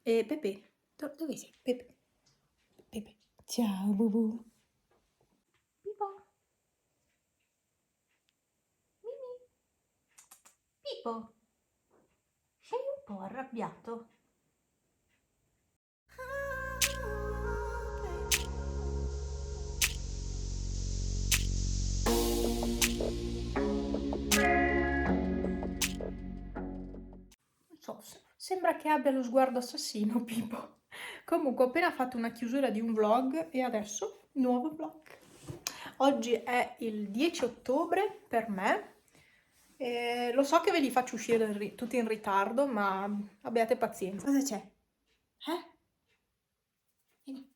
Pepe, dove sei? Pepe, Pepe, ciao Bubu. Pipo, Mimi, Pipo, sei un po' arrabbiato? Non so, sembra che abbia lo sguardo assassino, Pipo. Comunque, ho appena fatto una chiusura di un vlog e adesso nuovo vlog. Oggi è il 10 ottobre per me. Lo so che ve li faccio uscire tutti in ritardo, ma abbiate pazienza. Cosa c'è? Eh? Vieni.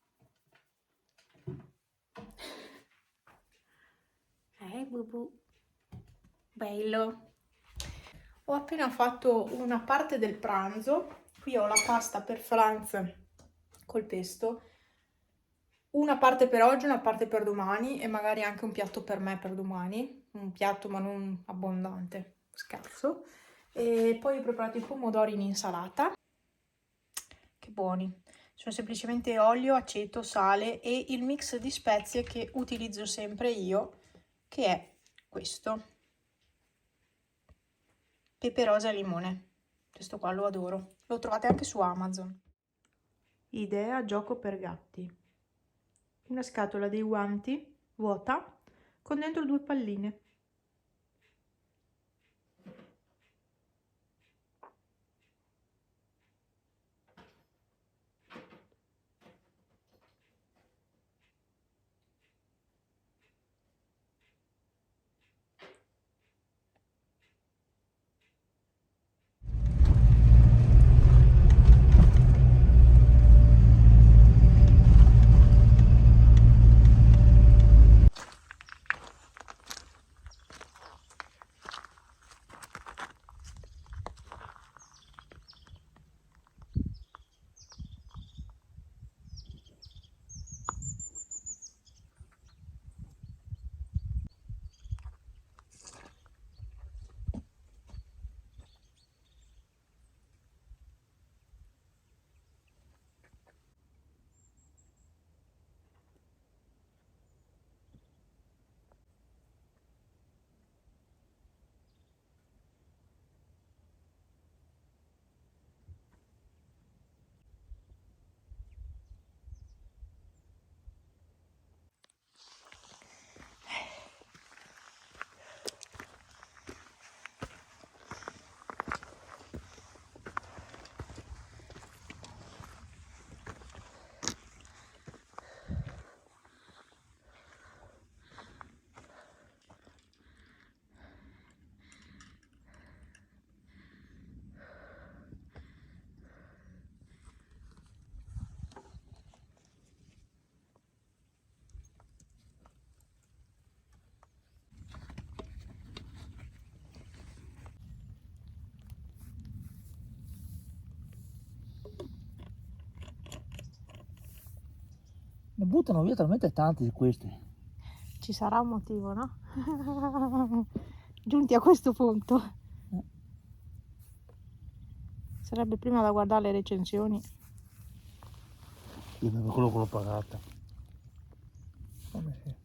Bubu. Bello. Ho appena fatto una parte del pranzo. Qui ho la pasta per Franz col pesto. Una parte per oggi, una parte per domani e magari anche un piatto per me per domani. Un piatto ma non abbondante, scarso. E poi ho preparato i pomodori in insalata. Che buoni. Sono semplicemente olio, aceto, sale e il mix di spezie che utilizzo sempre io, che è questo. Pepe rosa e limone. Questo qua lo adoro. Lo trovate anche su Amazon. Idea gioco per gatti. Una scatola dei guanti vuota con dentro 2 palline. Ne buttano via talmente tanti di questi. Ci sarà un motivo, no? Giunti a questo punto. Sarebbe prima da guardare le recensioni. Io per quello che l'ho pagata. Come sì.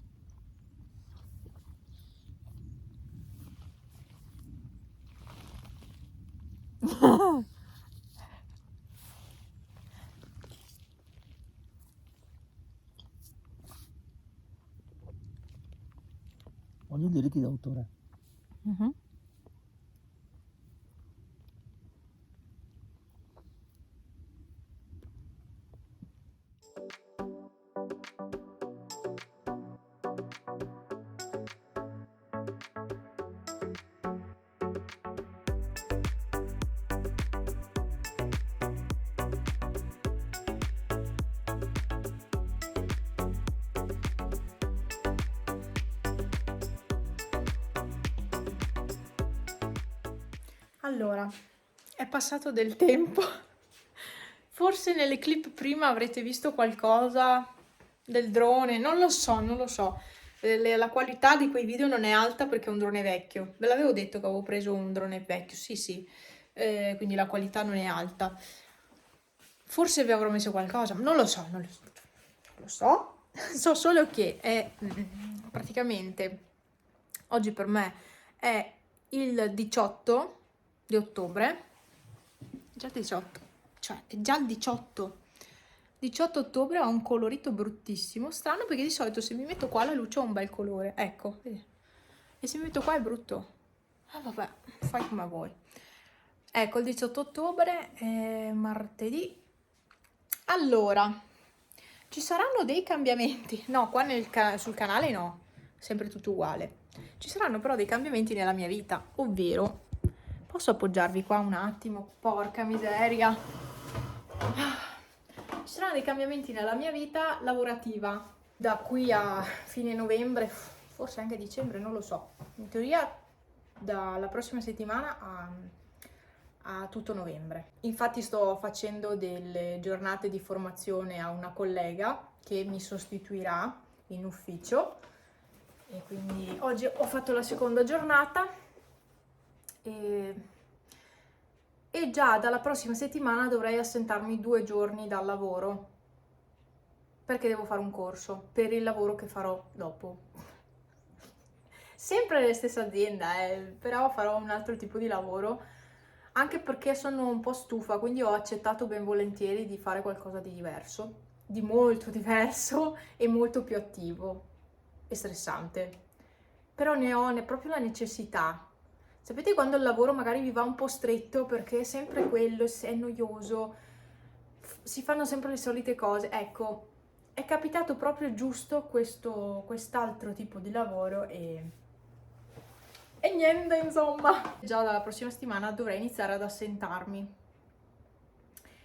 Voglio i diritti d'autore. Mhm. Allora, è passato del tempo. Forse nelle clip prima avrete visto qualcosa del drone, non lo so, non lo so. La qualità di quei video non è alta perché è un drone vecchio. Ve l'avevo detto che avevo preso un drone vecchio, sì sì, quindi la qualità non è alta. forse vi avrò messo qualcosa, non lo so, so solo che è praticamente, oggi per me è il 18 di ottobre, già 18, cioè è già il 18 ottobre, ha un colorito bruttissimo, strano perché di solito se mi metto qua la luce ha un bel colore, ecco, vedi? E se mi metto qua è brutto. Ah vabbè, fai come vuoi. Ecco, il 18 ottobre è martedì. Allora, ci saranno dei cambiamenti. No, qua sul canale no, sempre tutto uguale. Ci saranno però dei cambiamenti nella mia vita, ovvero, posso appoggiarvi qua un attimo? Porca miseria. Ci saranno dei cambiamenti nella mia vita lavorativa da qui a fine novembre, forse anche dicembre, non lo so. In teoria dalla prossima settimana a tutto novembre. Infatti sto facendo delle giornate di formazione a una collega che mi sostituirà in ufficio e quindi oggi ho fatto la seconda giornata e già dalla prossima settimana dovrei assentarmi 2 giorni dal lavoro perché devo fare un corso per il lavoro che farò dopo. Sempre nella stessa azienda, però farò un altro tipo di lavoro, anche perché sono un po' stufa, quindi ho accettato ben volentieri di fare qualcosa di diverso, di molto diverso e molto più attivo e stressante. Però ne ho proprio la necessità. Sapete quando il lavoro magari vi va un po' stretto perché è sempre quello, è noioso, si fanno sempre le solite cose? Ecco, è capitato proprio giusto quest'altro tipo di lavoro e niente, insomma. Già dalla prossima settimana dovrei iniziare ad assentarmi.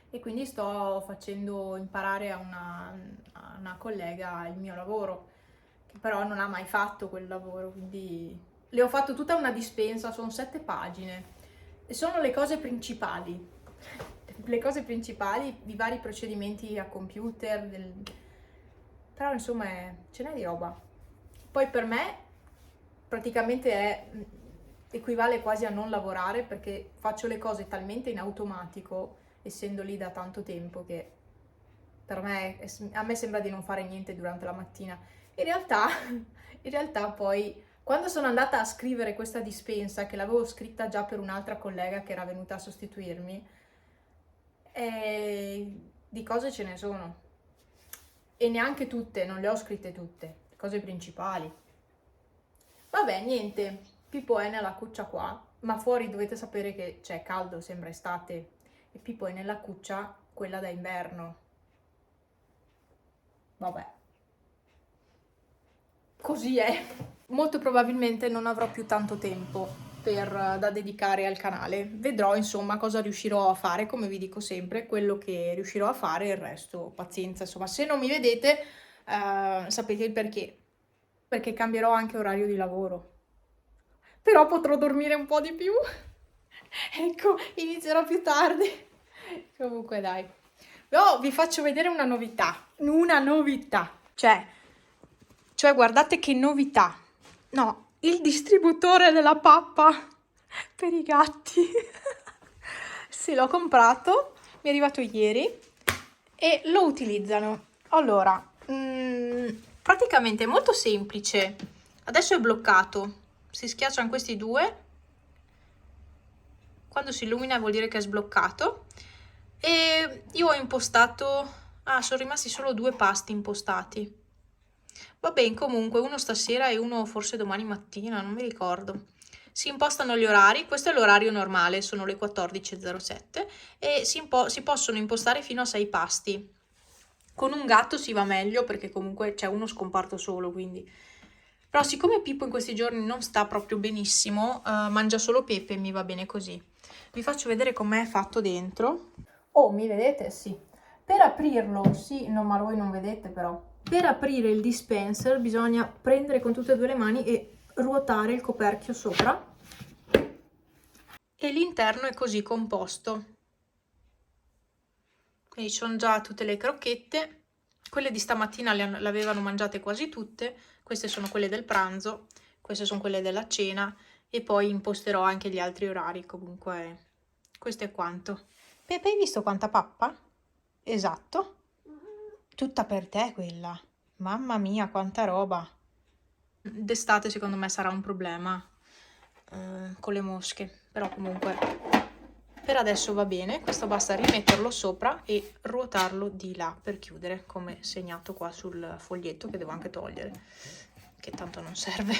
E quindi sto facendo imparare a una collega il mio lavoro, che però non ha mai fatto quel lavoro, quindi le ho fatto tutta una dispensa, sono 7 pagine. E sono le cose principali. Le cose principali, i vari procedimenti a computer, però insomma ce n'è di roba. Poi per me praticamente equivale quasi a non lavorare perché faccio le cose talmente in automatico, essendo lì da tanto tempo, che per me, a me sembra di non fare niente durante la mattina. In realtà poi, quando sono andata a scrivere questa dispensa, che l'avevo scritta già per un'altra collega che era venuta a sostituirmi, di cose ce ne sono. E neanche tutte, non le ho scritte tutte, cose principali. Vabbè, niente, Pippo è nella cuccia qua, ma fuori dovete sapere che c'è caldo, sembra estate, e Pippo è nella cuccia, quella da inverno. Vabbè. Così è. Molto probabilmente non avrò più tanto tempo da dedicare al canale. Vedrò insomma cosa riuscirò a fare, come vi dico sempre, quello che riuscirò a fare, il resto pazienza. Insomma, se non mi vedete sapete il perché. Perché cambierò anche orario di lavoro. Però potrò dormire un po' di più. Ecco, inizierò più tardi. Comunque dai. No, vi faccio vedere una novità. Una novità. Cioè, guardate che novità. No, il distributore della pappa per i gatti. Sì, l'ho comprato, mi è arrivato ieri e lo utilizzano. Allora, praticamente è molto semplice. Adesso è bloccato. Si schiacciano questi due. Quando si illumina vuol dire che è sbloccato. E io ho impostato... Ah, sono rimasti solo 2 pasti impostati. Va bene, comunque, uno stasera e uno forse domani mattina, non mi ricordo. Si impostano gli orari, questo è l'orario normale, sono le 14.07 e si possono impostare fino a 6 pasti. Con un gatto si va meglio perché comunque c'è uno scomparto solo, quindi... Però siccome Pippo in questi giorni non sta proprio benissimo, mangia solo pepe e mi va bene così. Vi faccio vedere com'è fatto dentro. Oh, mi vedete? Sì. Per aprirlo, sì, no, ma voi non vedete però. Per aprire il dispenser bisogna prendere con tutte e 2 le mani e ruotare il coperchio sopra. E l'interno è così composto. Quindi ci sono già tutte le crocchette. Quelle di stamattina le avevano mangiate quasi tutte. Queste sono quelle del pranzo, queste sono quelle della cena e poi imposterò anche gli altri orari. Comunque questo è quanto. Pepe, hai visto quanta pappa? Esatto. Tutta per te quella. Mamma mia, quanta roba. D'estate secondo me sarà un problema con le mosche, però comunque per adesso va bene. Questo basta rimetterlo sopra e ruotarlo di là per chiudere, come segnato qua sul foglietto, che devo anche togliere, che tanto non serve.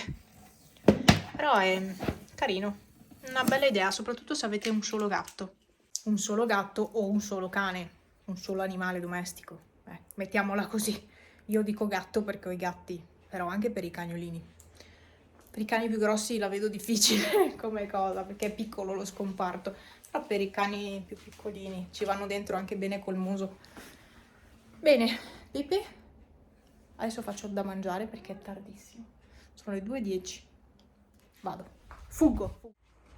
Però è carino, una bella idea, soprattutto se avete un solo gatto o un solo cane, un solo animale domestico. Mettiamola così. Io dico gatto perché ho i gatti, però anche per i cagnolini. Per i cani più grossi la vedo difficile come cosa, perché è piccolo lo scomparto, però per i cani più piccolini ci vanno dentro anche bene col muso. Bene, Pipi, adesso faccio da mangiare perché è tardissimo. Sono le 2:10. Vado. Fuggo.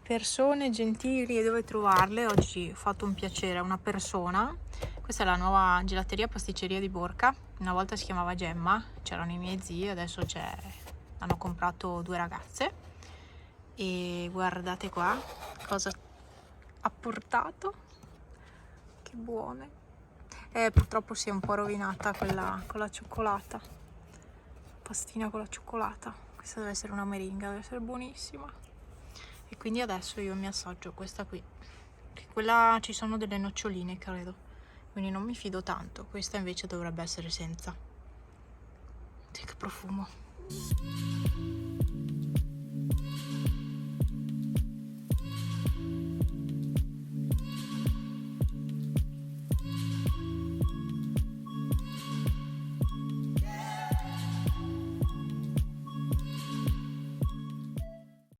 Persone gentili e dove trovarle? Oggi ho fatto un piacere a una persona. Questa è la nuova gelateria pasticceria di Borca. Una volta si chiamava Gemma, c'erano i miei zii, adesso hanno comprato 2 ragazze. E guardate qua cosa ha portato. Che buone. Purtroppo si è un po' rovinata quella con la cioccolata. Pastina con la cioccolata. Questa deve essere una meringa, deve essere buonissima. E quindi adesso io mi assaggio questa qui. Quella ci sono delle noccioline, credo, quindi non mi fido tanto. Questa invece dovrebbe essere senza. Sì, che profumo.